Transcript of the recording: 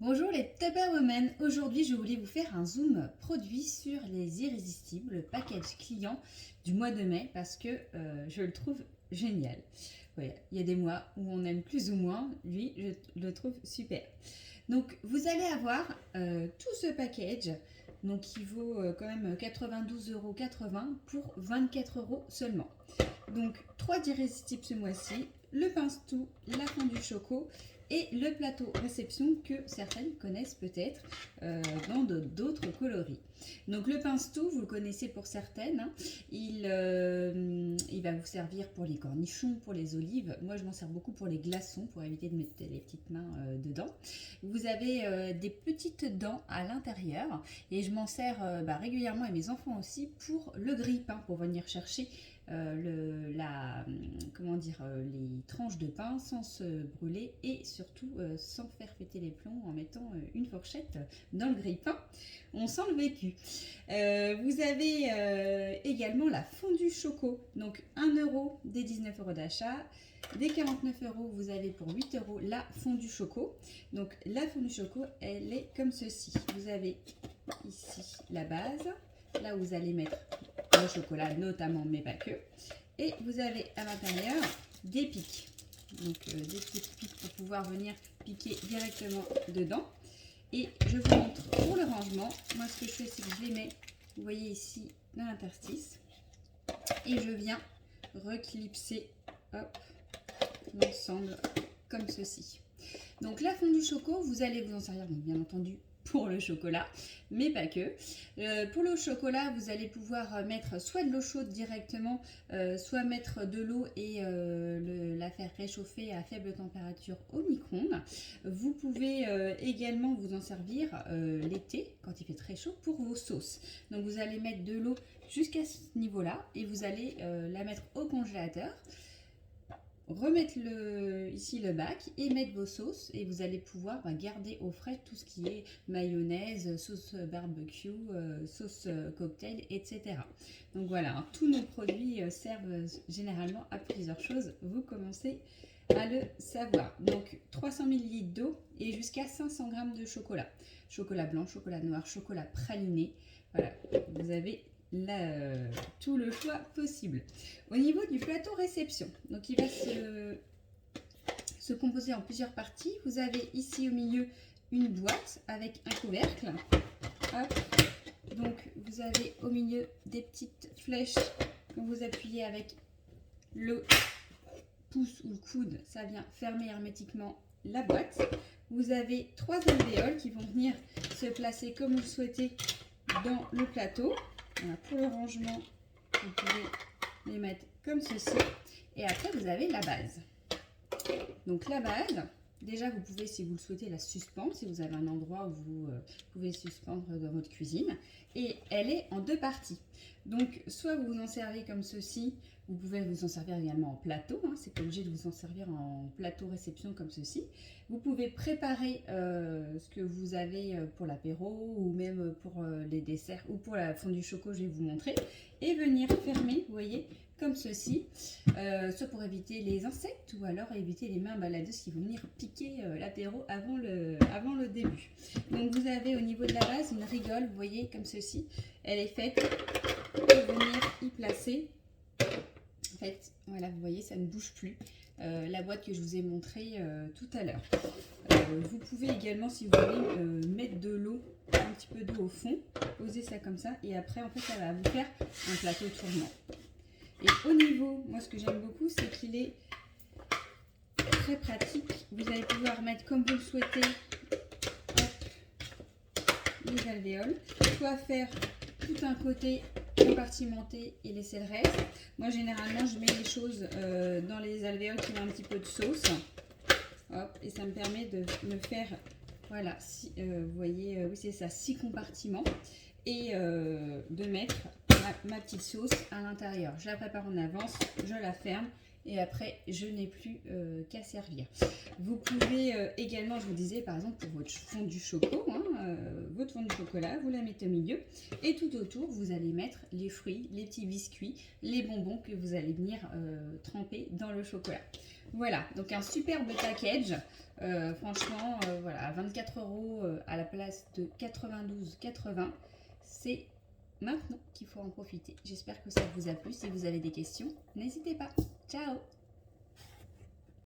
Bonjour les Tupperwomen, aujourd'hui je voulais vous faire un zoom produit sur les irrésistibles, le package client du mois de mai parce que je le trouve génial. Voilà, il y a des mois où on aime plus ou moins, lui je le trouve super. Donc vous allez avoir tout ce package donc qui vaut quand même 92,80 € pour 24 € seulement. Donc 3 d'irrésistibles ce mois-ci, le pince-tout, la fondue choco et le plateau réception que certaines connaissent peut-être dans d'autres coloris. Donc le pince-tout, vous le connaissez pour certaines, hein. Il va vous servir pour les cornichons, pour les olives. Moi je m'en sers beaucoup pour les glaçons, pour éviter de mettre les petites mains dedans. Vous avez des petites dents à l'intérieur et je m'en sers régulièrement et mes enfants aussi pour le grille-pain, pour venir chercher les tranches de pain sans se brûler et surtout sans faire péter les plombs en mettant une fourchette dans le grille-pain. On sent le vécu. Vous avez également la fondue choco, donc 1 € des 19 € d'achat. Des 49 €, vous avez pour 8 € la fondue choco. Donc la fondue choco, elle est comme ceci. Vous avez ici la base, là où vous allez mettre le chocolat notamment, mais pas que. Et vous avez à l'intérieur des pics. Donc des petits pics pour pouvoir venir piquer directement dedans. Et je vous montre pour le rangement. Moi ce que je fais, c'est que je les mets, vous voyez ici, dans l'interstice. Et je viens reclipser l'ensemble comme ceci. Donc la fondue choco, vous allez vous en servir bien entendu pour le chocolat, mais pas que. Pour le chocolat, vous allez pouvoir mettre soit de l'eau chaude directement, soit mettre de l'eau et la faire réchauffer à faible température au micro-ondes. Vous pouvez également vous en servir l'été, quand il fait très chaud, pour vos sauces. Donc vous allez mettre de l'eau jusqu'à ce niveau-là et vous allez la mettre au congélateur. Remettre ici le bac et mettre vos sauces et vous allez pouvoir garder au frais tout ce qui est mayonnaise, sauce barbecue, sauce cocktail, etc. Donc voilà, hein, tous nos produits servent généralement à plusieurs choses, vous commencez à le savoir. Donc 300 ml d'eau et jusqu'à 500 g de chocolat. Chocolat blanc, chocolat noir, chocolat praliné. Voilà, vous avez tout le choix possible. Au niveau du plateau réception, donc il va se composer en plusieurs parties. Vous avez ici au milieu une boîte avec un couvercle. Hop. Donc vous avez au milieu des petites flèches. Quand vous appuyez avec le pouce ou le coude, ça vient fermer hermétiquement la boîte. Vous avez 3 alvéoles qui vont venir se placer comme vous le souhaitez dans le plateau. Voilà, pour le rangement, vous pouvez les mettre comme ceci. Et après, vous avez la base. Donc la base, déjà vous pouvez, si vous le souhaitez, la suspendre, si vous avez un endroit où vous pouvez suspendre dans votre cuisine. Et elle est en 2 parties. Donc soit vous vous en servez comme ceci, vous pouvez vous en servir également en plateau, hein, c'est pas obligé de vous en servir en plateau réception comme ceci. Vous pouvez préparer ce que vous avez pour l'apéro ou même pour les desserts ou pour la fondue choco, je vais vous montrer. Et venir fermer, vous voyez, comme ceci, soit pour éviter les insectes ou alors éviter les mains baladeuses qui vont venir piquer l'apéro avant le début. Donc vous avez au niveau de la base une rigole, vous voyez, comme ceci. Elle est faite pour venir y placer. En fait, voilà, vous voyez, ça ne bouge plus. La boîte que je vous ai montrée tout à l'heure. Vous pouvez également, si vous voulez, mettre de l'eau, un petit peu d'eau au fond, poser ça comme ça, et après, en fait, ça va vous faire un plateau tournant. Et au niveau, moi, ce que j'aime beaucoup, c'est qu'il est très pratique. Vous allez pouvoir mettre comme vous le souhaitez les alvéoles, soit faire tout un côté compartimenté et laisser le reste. Moi généralement je mets les choses dans les alvéoles qui ont un petit peu de sauce. Hop, et ça me permet de me faire, voilà, vous voyez, oui c'est ça, 6 compartiments et de mettre ma petite sauce à l'intérieur. Je la prépare en avance, je la ferme et après je n'ai plus qu'à servir. Vous pouvez également, je vous disais par exemple pour votre fondu choco, votre fondu chocolat, vous la mettez au milieu et tout autour vous allez mettre les fruits, les petits biscuits, les bonbons que vous allez venir tremper dans le chocolat. Voilà, donc un superbe package, franchement, voilà, à 24 € à la place de 92,80, c'est maintenant qu'il faut en profiter. J'espère que ça vous a plu. Si vous avez des questions, n'hésitez pas. Ciao!